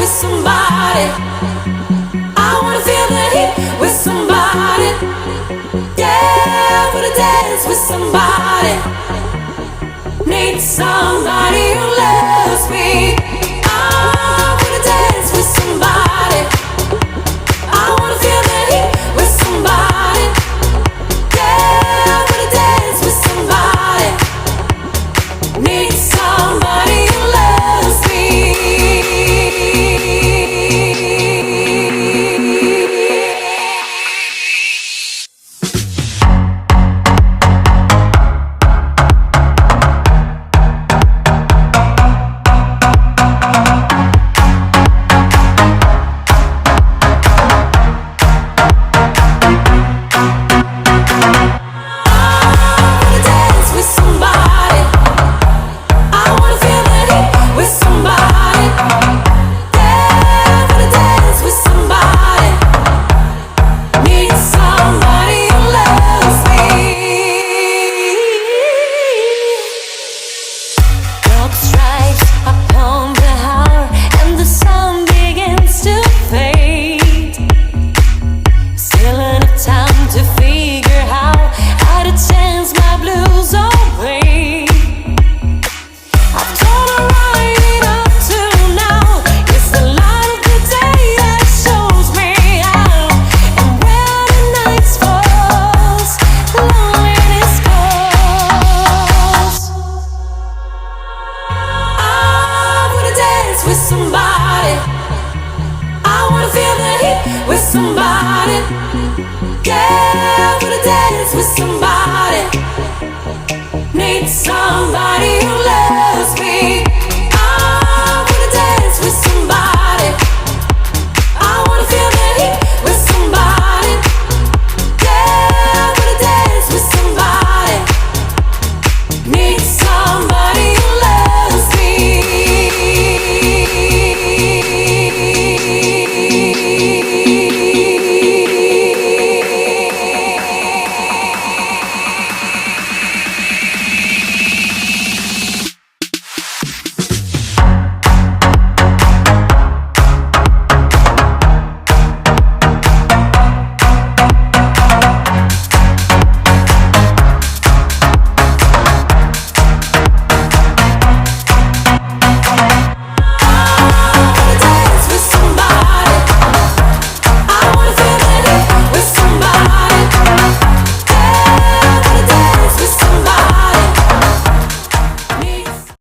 somebody. I wanna feel the heat with somebody. Yeah, wanna dance with somebody. Need somebody who loves me. I wanna dance with somebody. I wanna feel the heat with somebody. Yeah, wanna dance with somebody. Need somebody who loves me. With somebody, I wanna feel the heat with somebody. Yeah, wanna dance with somebody.